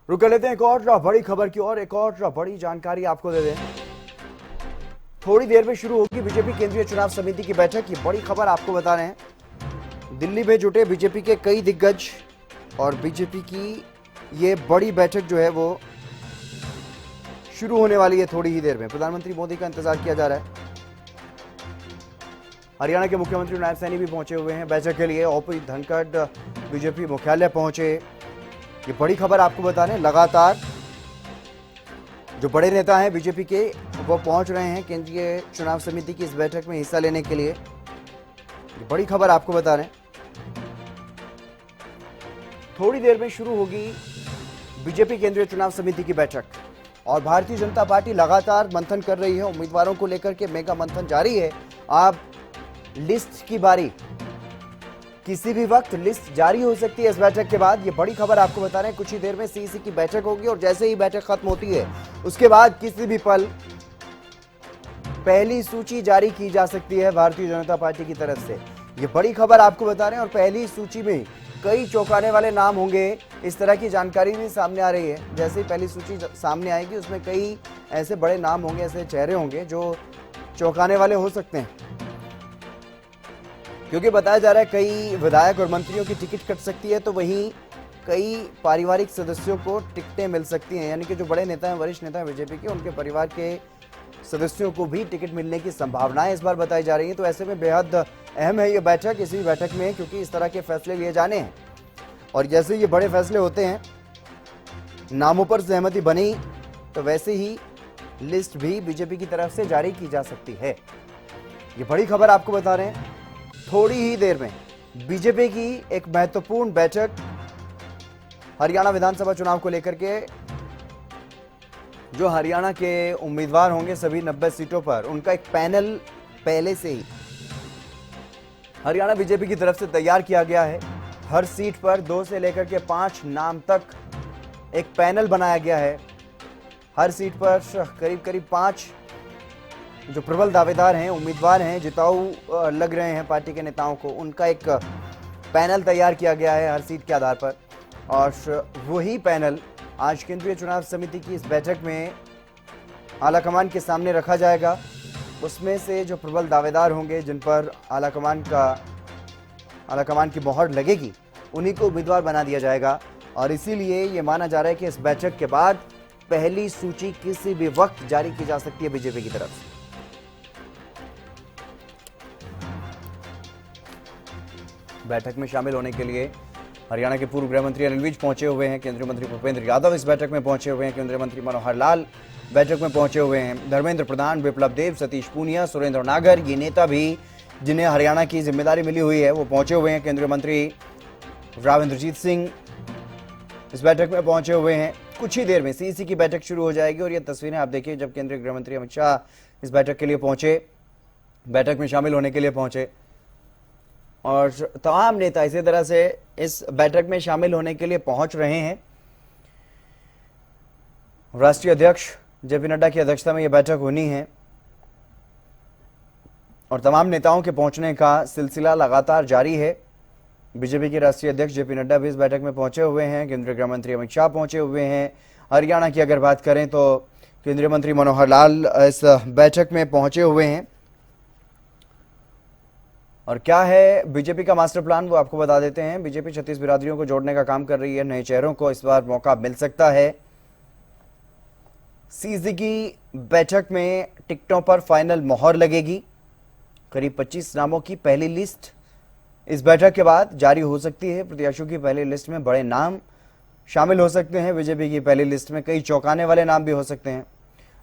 रुक कर लेते हैं एक और बड़ी खबर की और एक और बड़ी जानकारी आपको दे दें। थोड़ी देर में शुरू होगी बीजेपी केंद्रीय चुनाव समिति की बैठक। ये बड़ी खबर आपको बता रहे हैं। दिल्ली में जुटे बीजेपी के कई दिग्गज और बीजेपी की ये बड़ी बैठक जो है वो शुरू होने वाली है थोड़ी ही देर में। प्रधानमंत्री मोदी का इंतजार किया जा रहा है। हरियाणा के मुख्यमंत्री नायब सैनी भी पहुंचे हुए हैं बैठक के लिए। ओपी धनखड़ बीजेपी मुख्यालय पहुंचे। ये बड़ी खबर आपको बता रहे हैं। लगातार जो बड़े नेता हैं बीजेपी के वो पहुंच रहे हैं केंद्रीय चुनाव समिति की इस बैठक में हिस्सा लेने के लिए। ये बड़ी खबर आपको बता रहे हैं। थोड़ी देर में शुरू होगी बीजेपी केंद्रीय चुनाव समिति की बैठक और भारतीय जनता पार्टी लगातार मंथन कर रही है। उम्मीदवारों को लेकर के मेगा मंथन जारी है। अब लिस्ट की बारी, किसी भी वक्त लिस्ट जारी हो सकती है इस बैठक के बाद। ये बड़ी खबर आपको बता रहे हैं। कुछ ही देर में सीईसी की बैठक होगी और जैसे ही बैठक खत्म होती है उसके बाद किसी भी पल पहली सूची जारी की जा सकती है भारतीय जनता पार्टी की तरफ से। ये बड़ी खबर आपको बता रहे हैं और पहली सूची में कई चौंकाने वाले नाम होंगे। इस तरह की जानकारी भी सामने आ रही है। जैसे ही पहली सूची सामने आएगी उसमें कई ऐसे बड़े नाम होंगे, ऐसे चेहरे होंगे जो चौंकाने वाले हो सकते हैं, क्योंकि बताया जा रहा है कई विधायक और मंत्रियों की टिकट कट सकती है तो वहीं कई पारिवारिक सदस्यों को टिकटें मिल सकती हैं। यानी कि जो बड़े नेता हैं, वरिष्ठ नेता हैं बीजेपी के, उनके परिवार के सदस्यों को भी टिकट मिलने की संभावनाएं इस बार बताई जा रही हैं। तो ऐसे में बेहद अहम है ये बैठक, इसी बैठक में, क्योंकि इस तरह के फैसले लिए जाने हैं और जैसे ये बड़े फैसले होते हैं, नामों पर सहमति बनी तो वैसे ही लिस्ट भी बीजेपी की तरफ से जारी की जा सकती है। ये बड़ी खबर आपको बता रहे हैं। थोड़ी ही देर में बीजेपी की एक महत्वपूर्ण बैठक हरियाणा विधानसभा चुनाव को लेकर के। जो हरियाणा के उम्मीदवार होंगे सभी 90 सीटों पर, उनका एक पैनल पहले से ही हरियाणा बीजेपी की तरफ से तैयार किया गया है। हर सीट पर 2 से लेकर के 5 नाम तक एक पैनल बनाया गया है। हर सीट पर करीब करीब 5 जो प्रबल दावेदार हैं, उम्मीदवार हैं, जिताऊ लग रहे हैं पार्टी के नेताओं को, उनका एक पैनल तैयार किया गया है हर सीट के आधार पर। और वही पैनल आज केंद्रीय चुनाव समिति की इस बैठक में आलाकमान के सामने रखा जाएगा। उसमें से जो प्रबल दावेदार होंगे, जिन पर आलाकमान की मोहर लगेगी, उन्हीं को उम्मीदवार बना दिया जाएगा। और इसीलिए ये माना जा रहा है कि इस बैठक के बाद पहली सूची किसी भी वक्त जारी की जा सकती है बीजेपी की तरफ से। बैठक में शामिल होने के लिए हरियाणा के पूर्व गृह मंत्री अनिल विज पहुंचे हुए हैं। केंद्रीय मंत्री भूपेंद्र यादव इस बैठक में पहुंचे हुए हैं। केंद्रीय मंत्री मनोहर लाल बैठक में पहुंचे हुए हैं। धर्मेंद्र प्रधान, विप्लव देव, सतीश पूनिया, सुरेंद्र नागर, ये नेता भी जिन्हें हरियाणा की जिम्मेदारी मिली हुई है वो पहुंचे हुए हैं। केंद्रीय मंत्री राव इंद्रजीत सिंह इस बैठक में पहुंचे हुए हैं। कुछ ही देर में सीईसी की बैठक शुरू हो जाएगी और ये तस्वीरें आप देखिए जब केंद्रीय गृह मंत्री अमित शाह इस बैठक के लिए पहुंचे, बैठक में शामिल होने के लिए पहुंचे और तमाम नेता इसी तरह से इस बैठक में शामिल होने के लिए पहुंच रहे हैं। राष्ट्रीय अध्यक्ष जेपी नड्डा की अध्यक्षता में यह बैठक होनी है और तमाम नेताओं के पहुंचने का सिलसिला लगातार जारी है। बीजेपी के राष्ट्रीय अध्यक्ष जेपी नड्डा भी इस बैठक में पहुंचे हुए हैं। केंद्रीय गृह मंत्री अमित शाह पहुंचे हुए हैं। हरियाणा की अगर बात करें तो केंद्रीय मंत्री मनोहर लाल इस बैठक में पहुंचे हुए हैं। और क्या है बीजेपी का मास्टर प्लान, वो आपको बता देते हैं। बीजेपी 36 बिरादरियों को जोड़ने का काम कर रही है। नए चेहरों को इस बार मौका मिल सकता है। सीईसी की बैठक में टिकटों पर फाइनल मोहर लगेगी। करीब 25 नामों की पहली लिस्ट इस बैठक के बाद जारी हो सकती है। प्रत्याशियों की पहली लिस्ट में बड़े नाम शामिल हो सकते हैं। बीजेपी की पहली लिस्ट में कई चौंकाने वाले नाम भी हो सकते हैं।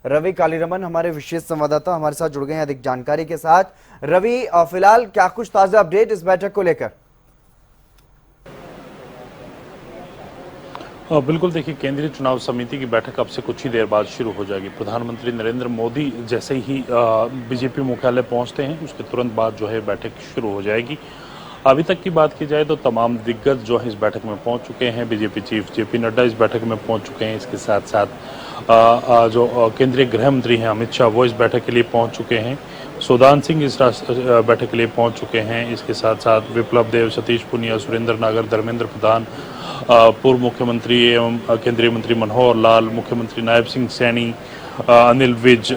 रवि कालीरमन हमारे विशेष संवाददाता हमारे साथ जुड़ गए हैं अधिक जानकारी के साथ। रवि, फिलहाल क्या कुछ ताजा अपडेट इस बैठक को लेकर? बिल्कुल, देखिए केंद्रीय चुनाव समिति की बैठक अब से कुछ ही देर बाद शुरू हो जाएगी। प्रधानमंत्री नरेंद्र मोदी जैसे ही बीजेपी मुख्यालय पहुंचते हैं उसके तुरंत बाद जो है बैठक शुरू हो जाएगी। अभी तक की बात की जाए तो तमाम दिग्गज जो है इस बैठक में पहुंच चुके हैं। बीजेपी चीफ जेपी नड्डा इस बैठक में पहुंच चुके हैं। इसके साथ साथ जो केंद्रीय गृह मंत्री हैं अमित शाह, वो इस बैठक के लिए पहुंच चुके हैं। सुदान सिंह इस बैठक के लिए पहुंच चुके हैं। इसके साथ साथ विप्लव देव, सतीश पूनिया, सुरेंद्र नागर, धर्मेंद्र प्रधान, पूर्व मुख्यमंत्री एवं केंद्रीय मंत्री मनोहर लाल, मुख्यमंत्री नायब सिंह सैनी, अनिल विज,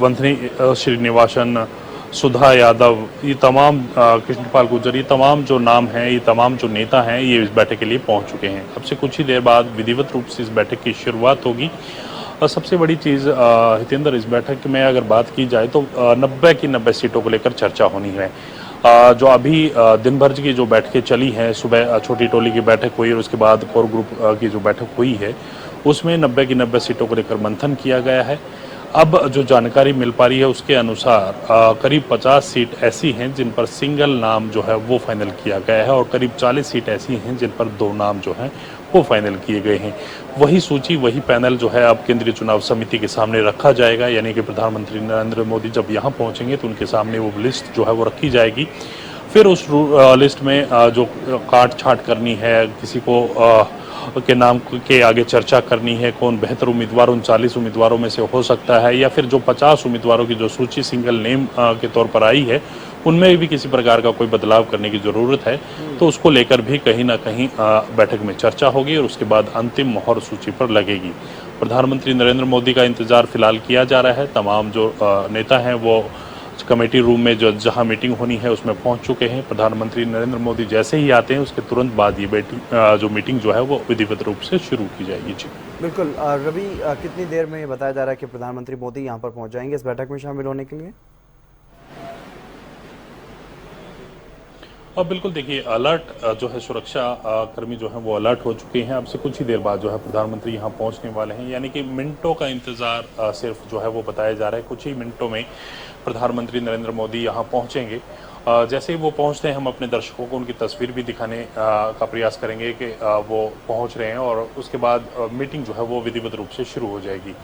वंथनी श्रीनिवासन, सुधा यादव, ये तमाम कृष्णपाल गुर्जर, ये तमाम जो नाम हैं, ये तमाम जो नेता हैं, ये इस बैठक के लिए पहुंच चुके हैं। अब से कुछ ही देर बाद विधिवत रूप से इस बैठक की शुरुआत होगी। और सबसे बड़ी चीज़ हितेंद्र, इस बैठक में अगर बात की जाए तो 90 की 90 सीटों को लेकर चर्चा होनी है। जो अभी दिन भर की जो बैठकें चली हैं, सुबह छोटी टोली की बैठक हुई और उसके बाद कोर ग्रुप की जो बैठक हुई है, उसमें 90 की 90 सीटों को लेकर मंथन किया गया है। अब जो जानकारी मिल पा रही है उसके अनुसार करीब 50 सीट ऐसी हैं जिन पर सिंगल नाम जो है वो फाइनल किया गया है और करीब 40 सीट ऐसी हैं जिन पर 2 नाम जो हैं वो फाइनल किए गए हैं। वही सूची, वही पैनल जो है अब केंद्रीय चुनाव समिति के सामने रखा जाएगा, यानी कि प्रधानमंत्री नरेंद्र मोदी जब यहाँ पहुंचेंगे तो उनके सामने वो लिस्ट जो है वो रखी जाएगी। फिर उस लिस्ट में जो काट छाट करनी है, किसी को के नाम के आगे चर्चा करनी है, कौन बेहतर उम्मीदवार उन 40 उम्मीदवारों में से हो सकता है, या फिर जो 50 उम्मीदवारों की जो सूची सिंगल नेम के तौर पर आई है उनमें भी किसी प्रकार का कोई बदलाव करने की जरूरत है, तो उसको लेकर भी कहीं ना कहीं बैठक में चर्चा होगी और उसके बाद अंतिम मोहर सूची पर लगेगी। प्रधानमंत्री नरेंद्र मोदी का इंतजार फिलहाल किया जा रहा है। तमाम जो नेता हैं वो कमेटी रूम में जहां मीटिंग होनी है उसमें पहुंच चुके हैं। प्रधानमंत्री नरेंद्र मोदी जैसे ही आते हैं उसके तुरंत बाद ये जो मीटिंग जो है वो विधिवत रूप से शुरू की जाएगी। जी बिल्कुल। रवि, कितनी देर में बताया जा रहा है कि प्रधानमंत्री मोदी यहाँ पर पहुंच जाएंगे इस बैठक में शामिल होने के लिए? अब बिल्कुल देखिए, अलर्ट जो है सुरक्षा कर्मी जो है वो अलर्ट हो चुके हैं। अब से कुछ ही देर बाद जो है प्रधानमंत्री यहाँ पहुंचने वाले हैं, यानी कि मिनटों का इंतजार सिर्फ जो है वो बताया जा रहा है। कुछ ही मिनटों में प्रधानमंत्री नरेंद्र मोदी यहाँ पहुंचेंगे। जैसे ही वो पहुंचते हैं हम अपने दर्शकों को उनकी तस्वीर भी दिखाने का प्रयास करेंगे कि वो पहुंच रहे हैं और उसके बाद मीटिंग जो है वो विधिवत रूप से शुरू हो जाएगी।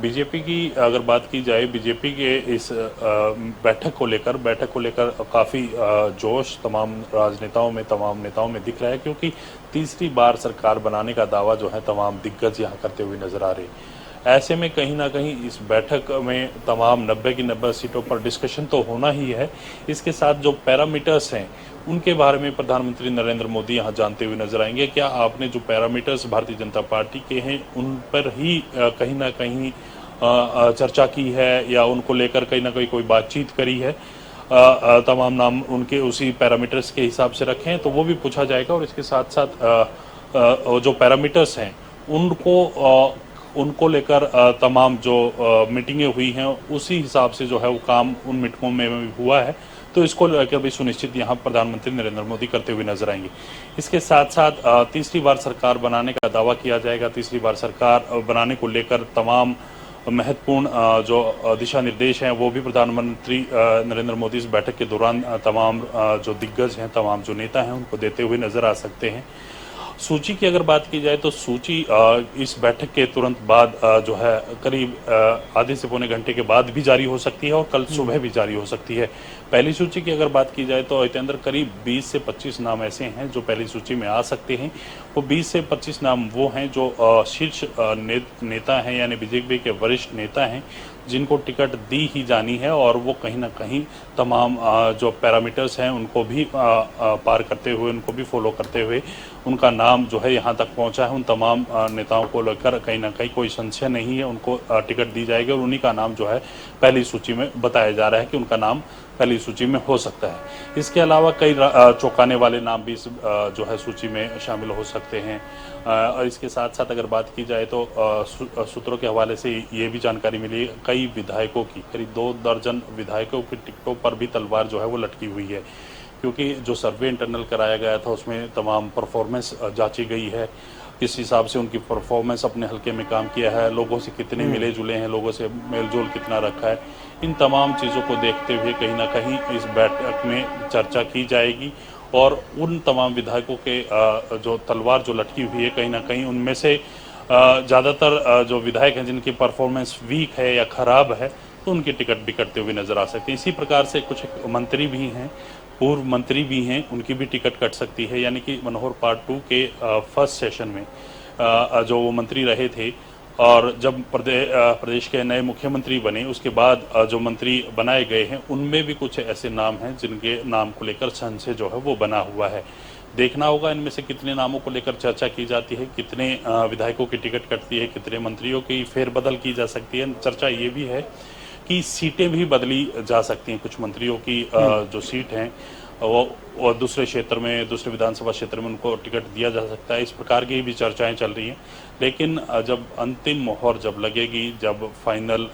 बीजेपी की अगर बात की जाए, बीजेपी के इस बैठक को लेकर काफ़ी जोश तमाम राजनेताओं में, तमाम नेताओं में दिख रहा है, क्योंकि तीसरी बार सरकार बनाने का दावा जो है तमाम दिग्गज यहाँ करते हुए नजर आ रहे हैं। ऐसे में कहीं ना कहीं इस बैठक में तमाम 90 की 90 सीटों पर डिस्कशन तो होना ही है। इसके साथ जो पैरामीटर्स हैं उनके बारे में प्रधानमंत्री नरेंद्र मोदी यहाँ जानते हुए नजर आएंगे। क्या आपने जो पैरामीटर्स भारतीय जनता पार्टी के हैं उन पर ही कहीं ना कहीं चर्चा की है या उनको लेकर कहीं ना कहीं कोई बातचीत करी है? तमाम नाम उनके उसी पैरामीटर्स के हिसाब से रखे हैं तो वो भी पूछा जाएगा। और इसके साथ साथ जो पैरामीटर्स हैं उनको लेकर तमाम जो मीटिंगें हुई हैं उसी हिसाब से जो है वो काम उन मीटिंगों में भी हुआ है, तो इसको लेकर भी सुनिश्चित यहाँ प्रधानमंत्री नरेंद्र मोदी करते हुए नजर आएंगे। इसके साथ साथ तीसरी बार सरकार बनाने का दावा किया जाएगा। तीसरी बार सरकार बनाने को लेकर तमाम महत्वपूर्ण जो दिशा निर्देश हैं वो भी प्रधानमंत्री नरेंद्र मोदी इस बैठक के दौरान तमाम जो दिग्गज हैं, तमाम जो नेता हैं उनको देते हुए नजर आ सकते हैं। सूची की अगर बात की जाए तो सूची इस बैठक के तुरंत बाद जो है करीब आधे से पौने घंटे के बाद भी जारी हो सकती है और कल सुबह भी जारी हो सकती है। पहली सूची की अगर बात की जाए तो इसके अंदर करीब 20 से 25 नाम ऐसे हैं जो पहली सूची में आ सकते हैं। वो 20 से 25 नाम वो हैं जो शीर्ष नेता हैं, यानी बीजेपी के वरिष्ठ नेता हैं जिनको टिकट दी ही जानी है और वो कहीं ना कहीं तमाम जो पैरामीटर्स हैं उनको भी पार करते हुए, उनको भी फॉलो करते हुए उनका नाम जो है यहाँ तक पहुँचा है। उन तमाम नेताओं को लेकर कहीं ना कहीं कोई संशय नहीं है, उनको टिकट दी जाएगी और उन्हीं का नाम जो है पहली सूची में बताया जा रहा है कि उनका नाम पहली सूची में हो सकता है। इसके अलावा कई चौंकाने वाले नाम भी जो है सूची में शामिल हो सकते हैं। और इसके साथ साथ अगर बात की जाए तो सूत्रों के हवाले से ये भी जानकारी मिली, कई विधायकों की, करीब 2 दर्जन विधायकों की टिकटों पर भी तलवार जो है वो लटकी हुई है, क्योंकि जो सर्वे इंटरनल कराया गया था उसमें तमाम परफॉर्मेंस जांची गई है, किस हिसाब से उनकी परफॉर्मेंस अपने हल्के में काम किया है, लोगों से कितने मिले जुले हैं, लोगों से मेलजोल कितना रखा है। इन तमाम चीज़ों को देखते हुए कहीं ना कहीं इस बैठक में चर्चा की जाएगी और उन तमाम विधायकों के जो तलवार जो लटकी हुई है कहीं ना कहीं उनमें से ज़्यादातर जो विधायक हैं जिनकी परफॉर्मेंस वीक है या ख़राब है तो उनकी टिकट भी कटते हुए नजर आ सकती है। इसी प्रकार से कुछ मंत्री भी हैं, पूर्व मंत्री भी हैं, उनकी भी टिकट कट सकती है। यानी कि मनोहर पार्ट 2 के फर्स्ट सेशन में जो वो मंत्री रहे थे और जब प्रदेश के नए मुख्यमंत्री बने उसके बाद जो मंत्री बनाए गए हैं उनमें भी कुछ ऐसे नाम हैं जिनके नाम को लेकर संशय जो है वो बना हुआ है। देखना होगा इनमें से कितने नामों को लेकर चर्चा की जाती है, कितने विधायकों की टिकट कटती है, कितने मंत्रियों की फेरबदल की जा सकती है। चर्चा ये भी है कि सीटें भी बदली जा सकती हैं, कुछ मंत्रियों की जो सीट हैं वो दूसरे क्षेत्र में, दूसरे विधानसभा क्षेत्र में उनको टिकट दिया जा सकता है। इस प्रकार की भी चर्चाएं चल रही हैं। लेकिन जब अंतिम मोहर जब लगेगी, जब फाइनल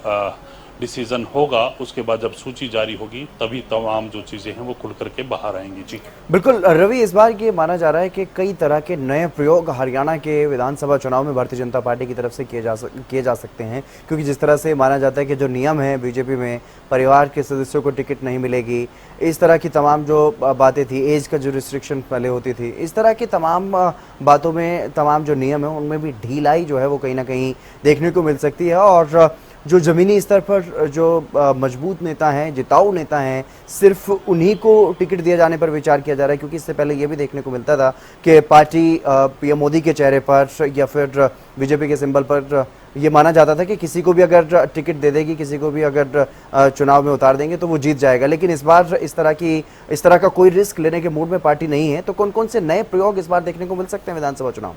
डिसीजन होगा, उसके बाद जब सूची जारी होगी, तभी तमाम जो चीजें हैं वो खुल करके बाहर आएंगी। जी बिल्कुल रवि, इस बार ये माना जा रहा है कि कई तरह के नए प्रयोग हरियाणा के विधानसभा चुनाव में भारतीय जनता पार्टी की तरफ से किए जा सकते हैं, क्योंकि जिस तरह से माना जाता है कि जो नियम है बीजेपी में, परिवार के सदस्यों को टिकट नहीं मिलेगी, इस तरह की तमाम जो बातें थी, एज का जो रिस्ट्रिक्शन पहले होती थी, इस तरह की तमाम बातों में, तमाम जो नियम है उनमें भी ढिलाई जो है वो कहीं ना कहीं देखने को मिल सकती है। और जो ज़मीनी स्तर पर जो मजबूत नेता हैं, जिताऊ नेता हैं, सिर्फ उन्हीं को टिकट दिए जाने पर विचार किया जा रहा है, क्योंकि इससे पहले ये भी देखने को मिलता था कि पार्टी पीएम मोदी के चेहरे पर या फिर बीजेपी के सिंबल पर ये माना जाता था कि किसी को भी अगर टिकट दे देगी, किसी को भी अगर चुनाव में उतार देंगे तो वो जीत जाएगा। लेकिन इस बार इस तरह का कोई रिस्क लेने के मूड में पार्टी नहीं है। तो कौन कौन से नए प्रयोग इस बार देखने को मिल सकते हैं विधानसभा चुनाव?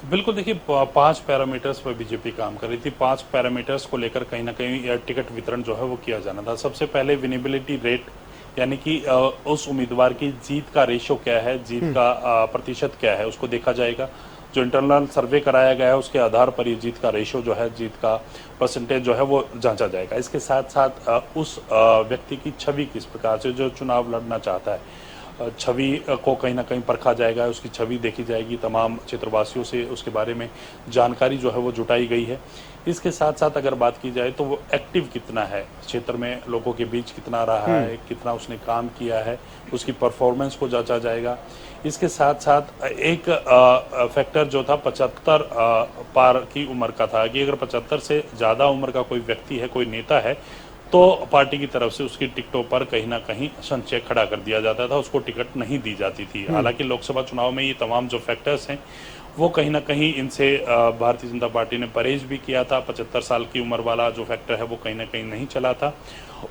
बिल्कुल, देखिए 5 पैरामीटर्स पर बीजेपी काम कर रही थी। 5 पैरामीटर्स को लेकर कहीं ना कहीं टिकट वितरण जो है वो किया जाना था। सबसे पहले विनेबिलिटी रेट, यानी कि उस उम्मीदवार की जीत का रेशो क्या है, जीत का प्रतिशत क्या है, उसको देखा जाएगा। जो इंटरनल सर्वे कराया गया है उसके आधार पर ये जीत का रेशो जो है, जीत का परसेंटेज जो है वो जांचा जाएगा। इसके साथ साथ उस व्यक्ति की छवि किस प्रकार से, जो चुनाव लड़ना चाहता है, छवि को कहीं ना कहीं परखा जाएगा, उसकी छवि देखी जाएगी। तमाम क्षेत्रवासियों से उसके बारे में जानकारी जो है वो जुटाई गई है। इसके साथ साथ अगर बात की जाए तो वो एक्टिव कितना है, क्षेत्र में लोगों के बीच कितना रहा है, कितना उसने काम किया है, उसकी परफॉर्मेंस को जांचा जाएगा। इसके साथ साथ एक फैक्टर जो था 75 पार की उम्र का था, कि अगर 75 से ज़्यादा उम्र का कोई व्यक्ति है, कोई नेता है, तो पार्टी की तरफ से उसकी टिकटों पर कहीं ना कहीं संशय खड़ा कर दिया जाता था, उसको टिकट नहीं दी जाती थी। हालांकि लोकसभा चुनाव में ये तमाम जो फैक्टर्स हैं वो कहीं ना कहीं इनसे भारतीय जनता पार्टी ने परहेज भी किया था। 75 साल की उम्र वाला जो फैक्टर है वो कहीं ना कहीं नहीं चला था।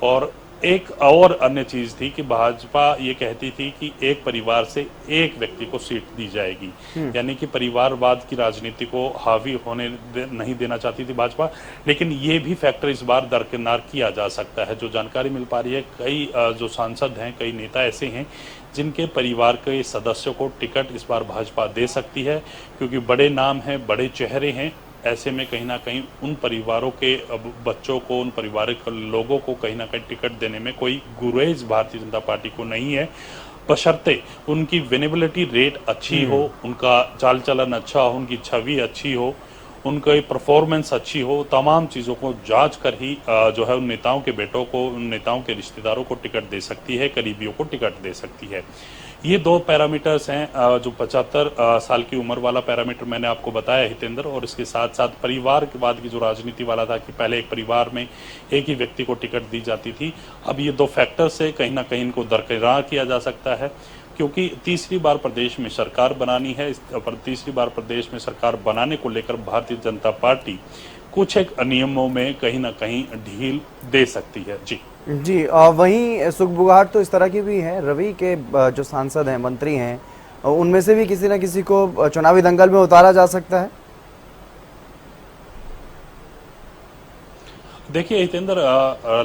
और एक और अन्य चीज थी कि भाजपा ये कहती थी कि एक परिवार से एक व्यक्ति को सीट दी जाएगी, यानी कि परिवारवाद की राजनीति को हावी होने नहीं देना चाहती थी भाजपा। लेकिन ये भी फैक्टर इस बार दरकिनार किया जा सकता है। जो जानकारी मिल पा रही है, कई जो सांसद हैं, कई नेता ऐसे हैं जिनके परिवार के सदस्यों को टिकट इस बार भाजपा दे सकती है, क्योंकि बड़े नाम हैं, बड़े चेहरे हैं। ऐसे में कहीं ना कहीं उन परिवारों के बच्चों को, उन पारिवारिक लोगों को कहीं ना कहीं टिकट देने में कोई गुरेज भारतीय जनता पार्टी को नहीं है, बशर्ते उनकी विनेबिलिटी रेट अच्छी हो, उनका चाल चलन अच्छा हो, उनकी छवि अच्छी हो, उनकी परफॉर्मेंस अच्छी हो। तमाम चीज़ों को जांच कर ही जो है उन नेताओं के बेटों को, उन नेताओं के रिश्तेदारों को टिकट दे सकती है, करीबियों को टिकट दे सकती है। ये 2 पैरामीटर्स हैं। जो 75 साल की उम्र वाला पैरामीटर मैंने आपको बताया हितेंद्र, और इसके साथ साथ परिवारवाद की जो राजनीति वाला था कि पहले एक परिवार में एक ही व्यक्ति को टिकट दी जाती थी, अब ये 2 फैक्टर से कहीं ना कहीं इनको दरकिनार किया जा सकता है, क्योंकि तीसरी बार प्रदेश में सरकार बनानी है। तीसरी बार प्रदेश में सरकार बनाने को लेकर भारतीय जनता पार्टी कुछ एक नियमों में कहीं ना कहीं ढील दे सकती है। जी वहीं सुखबुगाहट तो इस तरह की भी है रवि के, जो सांसद हैं, मंत्री हैं, उनमें से भी किसी न किसी को चुनावी दंगल में उतारा जा सकता है। देखिए हितेंद्र,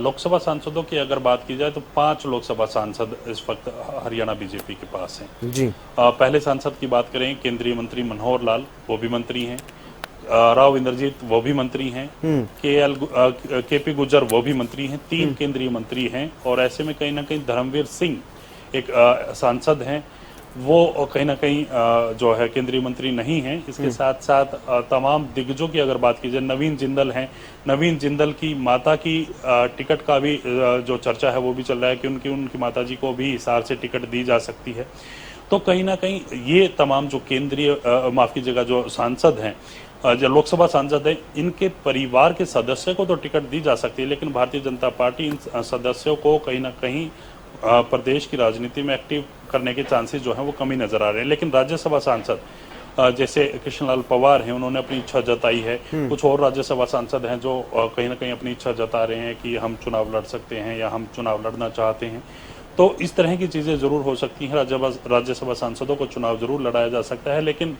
लोकसभा सांसदों की अगर बात की जाए तो 5 लोकसभा सांसद इस वक्त हरियाणा बीजेपी के पास हैं। जी पहले सांसद की बात करें, केंद्रीय मंत्री मनोहर लाल, वो भी मंत्री हैं। राव इंद्रजीत, वो भी मंत्री हैं। केपी गुर्जर, वो भी मंत्री हैं। 3 केंद्रीय मंत्री हैं। और ऐसे में कहीं ना कहीं धर्मवीर सिंह एक सांसद हैं, वो कहीं ना कहीं जो है केंद्रीय मंत्री नहीं हैं। इसके साथ साथ तमाम दिग्गजों की अगर बात की जाए, नवीन जिंदल हैं। नवीन जिंदल की माता की टिकट का भी जो चर्चा है वो भी चल रहा है कि उनकी माता जी को भी हिसार से टिकट दी जा सकती है। तो कहीं ना कहीं ये तमाम जो केंद्रीय माफ कीजिएगा जो सांसद हैं, जो लोकसभा सांसद हैं, इनके परिवार के सदस्य को तो टिकट दी जा सकती है, लेकिन भारतीय जनता पार्टी इन सदस्यों को कहीं ना कहीं प्रदेश की राजनीति में एक्टिव करने के चांसेस जो हैं वो कमी नजर आ रहे हैं। लेकिन राज्यसभा सांसद जैसे कृष्णलाल पवार हैं, उन्होंने अपनी इच्छा जताई है। कुछ और राज्यसभा सांसद हैं जो कहीं ना कहीं अपनी इच्छा जता रहे हैं कि हम चुनाव लड़ सकते हैं या हम चुनाव लड़ना चाहते हैं। तो इस तरह की चीज़ें ज़रूर हो सकती हैं। राज्यसभा सांसदों को चुनाव ज़रूर लड़ाया जा सकता है, लेकिन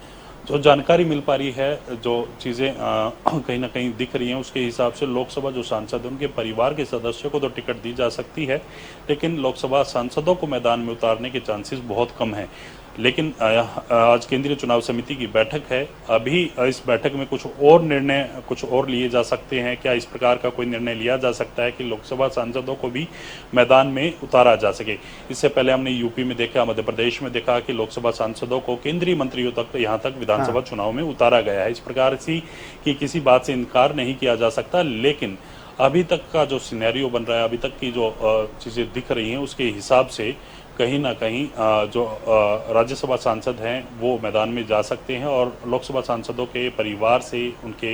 जो जानकारी मिल पा रही है, जो चीज़ें कहीं ना कहीं दिख रही हैं, उसके हिसाब से लोकसभा जो सांसद हैं उनके परिवार के सदस्यों को तो टिकट दी जा सकती है, लेकिन लोकसभा सांसदों को मैदान में उतारने के चांसेस बहुत कम हैं। लेकिन आज केंद्रीय चुनाव समिति की बैठक है। अभी इस बैठक में कुछ और लिए जा सकते हैं। क्या इस प्रकार का कोई निर्णय लिया जा सकता है कि लोकसभा सांसदों को भी मैदान में उतारा जा सके? इससे पहले हमने यूपी में देखा, मध्य प्रदेश में देखा कि लोकसभा सांसदों को केंद्रीय मंत्रियों तक, यहाँ तक विधानसभा चुनाव में उतारा गया है। इस प्रकार से कि किसी बात से इनकार नहीं किया जा सकता, लेकिन अभी तक का जो सिनेरियो बन रहा है, अभी तक की जो चीज़ें दिख रही हैं, उसके हिसाब से कहीं ना कहीं जो राज्यसभा सांसद हैं वो मैदान में जा सकते हैं, और लोकसभा सांसदों के परिवार से उनके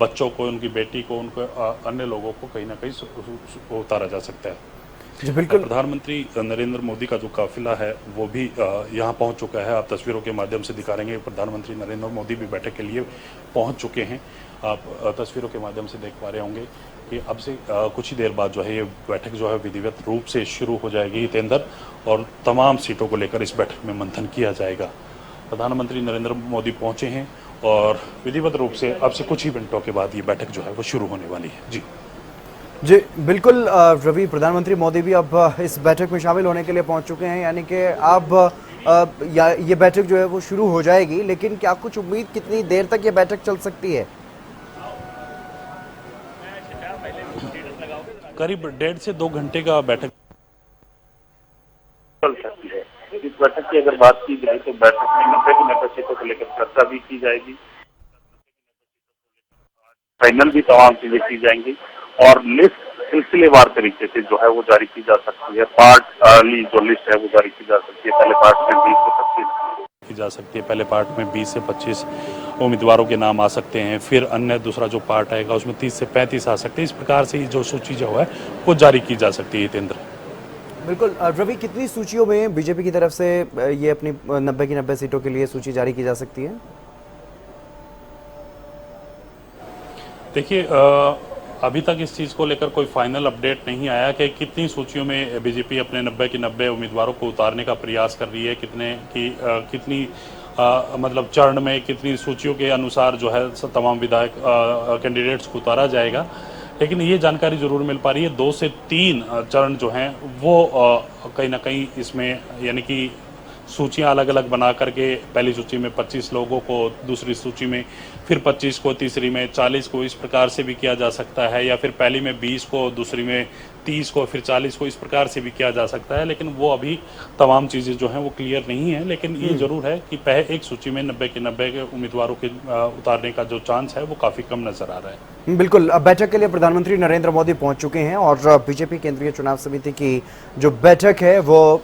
बच्चों को, उनकी बेटी को, उनके अन्य लोगों को कहीं ना कहीं उतारा जा सकता है। जी बिल्कुल। प्रधानमंत्री नरेंद्र मोदी का जो काफिला है वो भी यहाँ पहुँच चुका है। आप तस्वीरों के माध्यम से दिखा रहे हैं, प्रधानमंत्री नरेंद्र मोदी भी बैठक के लिए पहुँच चुके हैं। आप तस्वीरों के माध्यम से देख पा रहे होंगे कि अब से कुछ ही देर बाद जो है ये बैठक जो है विधिवत रूप से शुरू हो जाएगी हितेंद्र, और तमाम सीटों को लेकर इस बैठक में मंथन किया जाएगा। प्रधानमंत्री नरेंद्र मोदी पहुंचे हैं और विधिवत रूप से अब से कुछ ही मिनटों के बाद ये बैठक जो है वो शुरू होने वाली है। जी बिल्कुल रवि, प्रधानमंत्री मोदी भी अब इस बैठक में शामिल होने के लिए पहुंच चुके हैं, यानी कि अब ये बैठक जो है वो शुरू हो जाएगी। लेकिन क्या कुछ उम्मीद कितनी देर तक ये बैठक चल सकती है? करीब 1.5 से 2 घंटे का बैठक चल सकती है। इस बैठक की अगर बात की जाए तो बैठक में 90 सीटों को लेकर चर्चा भी की जाएगी, फाइनल भी तमाम चीजें की जाएंगी, और लिस्ट सिलसिलेवार तरीके से जो है वो जारी की जा सकती है। पार्ट वाली जो लिस्ट है वो जारी की जा सकती है। पहले पार्ट में 20 से 25 की जा सकती है। पहले पार्ट में 20 से 25 उम्मीदवारों के नाम आ सकते हैं, फिर अन्य दूसरा जो पार्ट आएगा उसमें 30 से 35 आ सकते हैं। इस प्रकार से जो सूची जो है वो जारी की जा सकती है। हितेंद्र, बिल्कुल। रवि, कितनी सूचियों में बीजेपी की तरफ से ये अपनी 90 की 90 सीटों के लिए सूची जारी की जा सकती है? देखिए, अभी तक इस चीज़ को लेकर कोई फाइनल अपडेट नहीं आया कि कितनी सूचियों में बीजेपी अपने 90 की 90 उम्मीदवारों को उतारने का प्रयास कर रही है, कितनी मतलब चरण में, कितनी सूचियों के अनुसार जो है तमाम विधायक कैंडिडेट्स को उतारा जाएगा। लेकिन ये जानकारी जरूर मिल पा रही है 2 से 3 चरण जो हैं वो कहीं ना कहीं इसमें, यानी कि सूचियां अलग अलग बना करके पहली सूची में 25 लोगों को, दूसरी सूची में फिर 25 को, तीसरी में 40 को, इस प्रकार से भी किया जा सकता है, या फिर पहली में 20 को, दूसरी में 30 को, फिर 40 को, इस प्रकार से भी किया जा सकता है। लेकिन वो अभी तमाम चीज़ें जो हैं वो क्लियर नहीं है। लेकिन ये जरूर है कि पहले एक सूची में 90 के 90 के उम्मीदवारों के उतारने का जो चांस है वो काफ़ी कम नजर आ रहा है। बिल्कुल। अब बैठक के लिए प्रधानमंत्री नरेंद्र मोदी पहुंच चुके हैं, और बीजेपी केंद्रीय चुनाव समिति की जो बैठक है वो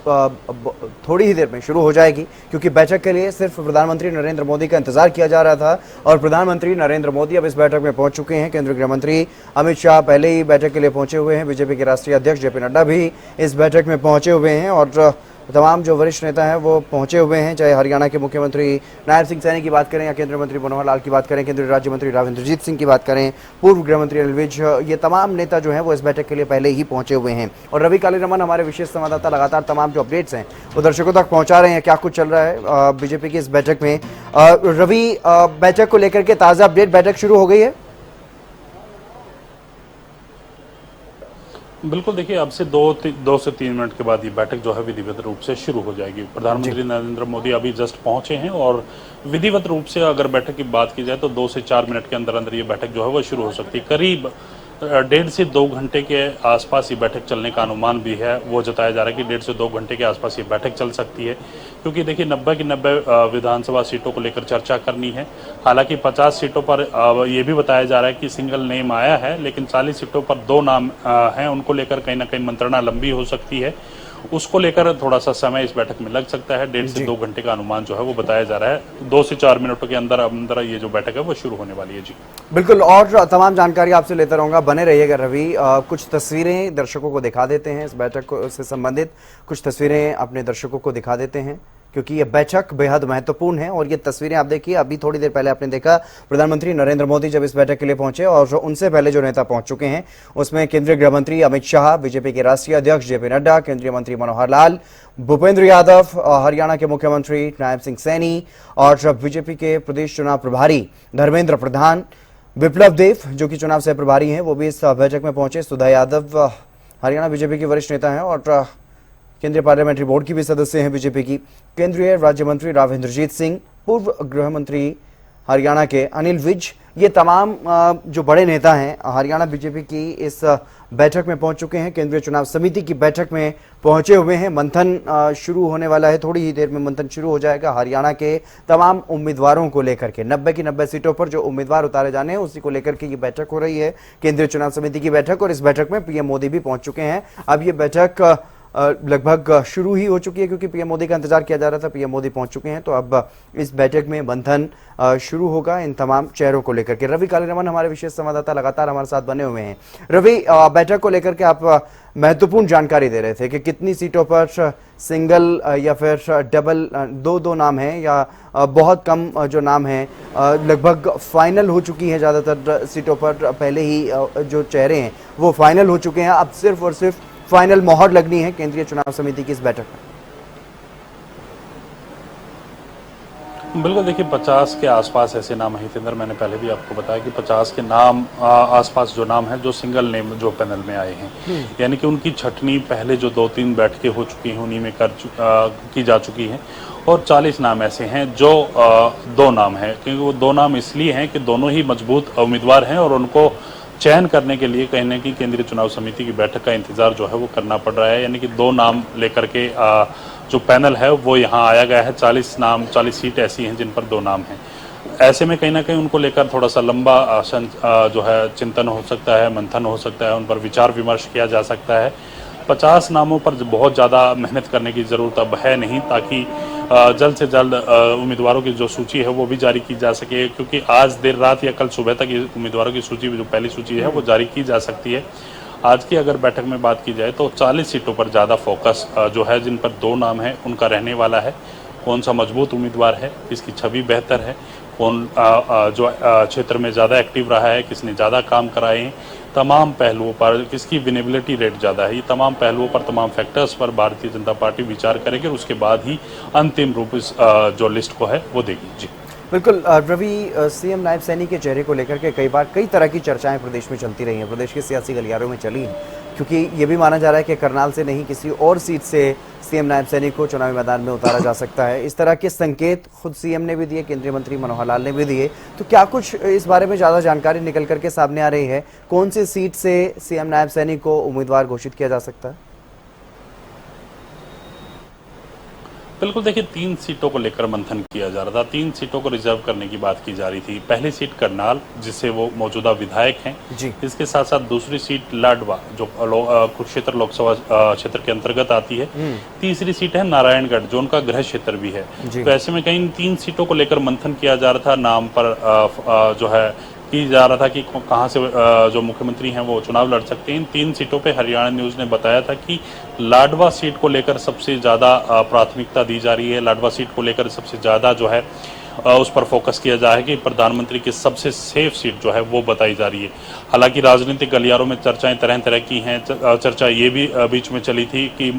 थोड़ी ही देर में शुरू हो जाएगी, क्योंकि बैठक के लिए सिर्फ प्रधानमंत्री नरेंद्र मोदी का इंतजार किया जा रहा था, और प्रधानमंत्री नरेंद्र मोदी अब इस बैठक में पहुंच चुके हैं। केंद्रीय गृह मंत्री अमित शाह पहले ही बैठक के लिए पहुंचे हुए हैं। बीजेपी के राष्ट्रीय अध्यक्ष जेपी नड्डा भी इस बैठक में पहुंचे हुए हैं, और तमाम जो वरिष्ठ नेता हैं वो पहुंचे हुए हैं। चाहे हरियाणा के मुख्यमंत्री नायब सिंह सैनी की बात करें, या केंद्रीय मंत्री मनोहर लाल की बात करें, केंद्रीय राज्य मंत्री राव इंद्रजीत सिंह की बात करें, पूर्व गृह मंत्री अनिल विज, ये तमाम नेता जो हैं वो इस बैठक के लिए पहले ही पहुंचे हुए हैं। और रवि कालीरमन, हमारे विशेष संवाददाता, लगातार तमाम जो अपडेट्स हैं वो दर्शकों तक पहुंचा रहे हैं। क्या कुछ चल रहा है बीजेपी की इस बैठक में? रवि, बैठक को लेकर के ताज़ा अपडेट, बैठक शुरू हो गई है? बिल्कुल, देखिए अब से 2 से 3 मिनट के बाद ये बैठक जो है विधिवत रूप से शुरू हो जाएगी। प्रधानमंत्री नरेंद्र मोदी अभी जस्ट पहुंचे हैं, और विधिवत रूप से अगर बैठक की बात की जाए तो 2 से 4 मिनट के अंदर अंदर ये बैठक जो है वो शुरू हो सकती है। करीब 1.5 से 2 घंटे के आसपास ये बैठक चलने का अनुमान भी है। वो जताया जा रहा है कि 1.5 से 2 घंटे के आसपास ये बैठक चल सकती है, क्योंकि देखिए 90 की 90 विधानसभा सीटों को लेकर चर्चा करनी है। हालांकि 50 सीटों पर ये भी बताया जा रहा है कि सिंगल नेम आया है, लेकिन 40 सीटों पर 2 नाम हैं, उनको लेकर कहीं ना कहीं मंत्रणा लंबी हो सकती है। उसको लेकर थोड़ा सा समय इस बैठक में लग सकता है। 1.5 से 2 घंटे का अनुमान जो है वो बताया जा रहा है। 2 से 4 मिनटों के अंदर अंदर ये जो बैठक है वो शुरू होने वाली है। जी बिल्कुल, और तमाम जानकारी आपसे लेता रहूंगा, बने रहिएगा रवि। कुछ तस्वीरें दर्शकों को दिखा देते हैं, इस बैठक से संबंधित कुछ तस्वीरें अपने दर्शकों को दिखा देते हैं। क्योंकि ये बैठक बेहद महत्वपूर्ण है। और ये तस्वीरें आप देखिए, अभी थोड़ी देर पहले आपने देखा प्रधानमंत्री नरेंद्र मोदी जब इस बैठक के लिए पहुंचे, और उनसे पहले जो नेता पहुंच चुके हैं उसमें केंद्रीय गृह मंत्री अमित शाह, बीजेपी के राष्ट्रीय अध्यक्ष जेपी नड्डा, केंद्रीय मंत्री मनोहर लाल, भूपेंद्र यादव, हरियाणा के मुख्यमंत्री नायब सिंह सैनी और बीजेपी के प्रदेश चुनाव प्रभारी धर्मेंद्र प्रधान, विप्लव देव जो कि चुनाव सह प्रभारी हैं, वो भी इस बैठक में पहुंचे। सुधा यादव हरियाणा बीजेपी की वरिष्ठ नेता हैं और केंद्रीय पार्लियामेंट्री बोर्ड की भी सदस्य हैं बीजेपी की। केंद्रीय राज्य मंत्री राव इंद्रजीत सिंह, पूर्व गृह मंत्री हरियाणा के अनिल विज, ये तमाम जो बड़े नेता हैं हरियाणा बीजेपी की इस बैठक में पहुंच चुके हैं। केंद्रीय चुनाव समिति की बैठक में पहुंचे हुए हैं। मंथन शुरू होने वाला है, थोड़ी ही देर में मंथन शुरू हो जाएगा हरियाणा के तमाम उम्मीदवारों को लेकर के। 90 की 90 सीटों पर जो उम्मीदवार उतारे जाने हैं उसी को लेकर के ये बैठक हो रही है, केंद्रीय चुनाव समिति की बैठक। और इस बैठक में पीएम मोदी भी पहुंच चुके हैं। अब ये बैठक लगभग शुरू ही हो चुकी है, क्योंकि पीएम मोदी का इंतजार किया जा रहा था। पीएम मोदी पहुंच चुके हैं, तो अब इस बैठक में मंथन शुरू होगा इन तमाम चेहरों को लेकर के। रवि कालीरमन हमारे विशेष संवाददाता लगातार हमारे साथ बने हुए हैं। रवि, बैठक को लेकर के आप महत्वपूर्ण जानकारी दे रहे थे कि कितनी सीटों पर सिंगल या फिर डबल दो नाम हैं, या बहुत कम जो नाम हैं लगभग फाइनल हो चुकी है। ज़्यादातर सीटों पर पहले ही जो चेहरे हैं वो फाइनल हो चुके हैं। अब सिर्फ और सिर्फ फाइनल मोहर लगनी है केंद्रीय चुनाव समिति की इस बैठक में। बिल्कुल, देखिए 50 के आसपास ऐसे नाम है हितेंद्र, मैंने पहले भी आपको बताया कि 50 के नाम आसपास जो नाम है जो सिंगल नेम जो पैनल में आए हैं, यानी कि उनकी छटनी पहले जो 2-3 बैठकें हो चुकी हैं उन्हीं में की जा चुकी हैं। और 40 नाम ऐसे हैं जो 2 नाम हैं, क्योंकि वो 2 नाम इसलिए हैं कि दोनों ही मजबूत उम्मीदवार हैं और उनको चयन करने के लिए कहीं न कहीं केंद्रीय चुनाव समिति की बैठक का इंतजार जो है वो करना पड़ रहा है। यानी कि 2 नाम लेकर के जो पैनल है वो यहाँ आया गया है। 40 सीट ऐसी हैं जिन पर 2 नाम हैं। ऐसे में कहीं ना कहीं उनको लेकर थोड़ा सा लंबा जो है चिंतन हो सकता है, मंथन हो सकता है, उन पर विचार विमर्श किया जा सकता है। 50 नामों पर बहुत ज़्यादा मेहनत करने की ज़रूरत अब है नहीं, ताकि जल्द से जल्द उम्मीदवारों की जो सूची है वो भी जारी की जा सके, क्योंकि आज देर रात या कल सुबह तक उम्मीदवारों की सूची, जो पहली सूची है वो जारी की जा सकती है। आज की अगर बैठक में बात की जाए तो 40 सीटों पर ज़्यादा फोकस जो है, जिन पर 2 नाम है उनका रहने वाला है। कौन सा मजबूत उम्मीदवार है, किसकी छवि बेहतर है, कौन जो क्षेत्र में ज़्यादा एक्टिव रहा है, किसने ज़्यादा काम कराए हैं, तमाम पहलुओं पर किसकी विनेबिलिटी रेट ज़्यादा है, ये तमाम पहलुओं पर, तमाम फैक्टर्स पर भारतीय जनता पार्टी विचार करेगी और उसके बाद ही अंतिम रूप इस जो लिस्ट को है वो देगी। जी बिल्कुल रवि, सीएम नायब सैनी के चेहरे को लेकर के कई तरह की चर्चाएं प्रदेश में चलती रही हैं, प्रदेश के सियासी गलियारों में चली हैं, क्योंकि ये भी माना जा रहा है कि करनाल से नहीं किसी और सीट से सीएम नायब सैनी को चुनावी मैदान में उतारा जा सकता है। इस तरह के संकेत खुद सीएम ने भी दिए, केंद्रीय मंत्री मनोहर लाल ने भी दिए। तो क्या कुछ इस बारे में ज़्यादा जानकारी निकल करके सामने आ रही है? कौन सी सीट से सीएम नायब सैनी को उम्मीदवार घोषित किया जा सकता है? बिल्कुल, देखिए 3 सीटों को लेकर मंथन किया जा रहा था। 3 सीटों को रिजर्व करने की बात की जा रही थी। पहली सीट करनाल, जिससे वो मौजूदा विधायक हैं जी। इसके साथ साथ दूसरी सीट लाडवा, जो कुरुक्षेत्र लोकसभा क्षेत्र के अंतर्गत आती है। तीसरी सीट है नारायणगढ़, जो उनका गृह क्षेत्र भी है। तो ऐसे में कहीं 3 सीटों को लेकर मंथन किया जा रहा था। नाम पर जो है की जा रहा था कि कहाँ से जो मुख्यमंत्री हैं वो चुनाव लड़ सकते हैं। इन 3 सीटों पे हरियाणा न्यूज़ ने बताया था कि लाडवा सीट को लेकर सबसे ज़्यादा प्राथमिकता दी जा रही है। लाडवा सीट को लेकर सबसे ज़्यादा जो है उस पर फोकस किया जा रहा है कि प्रधानमंत्री की सबसे सेफ सीट जो है वो बताई जा रही है। हालांकि राजनीतिक गलियारों में चर्चाएं तरह तरह की हैं। चर्चा ये भी बीच में चली थी कि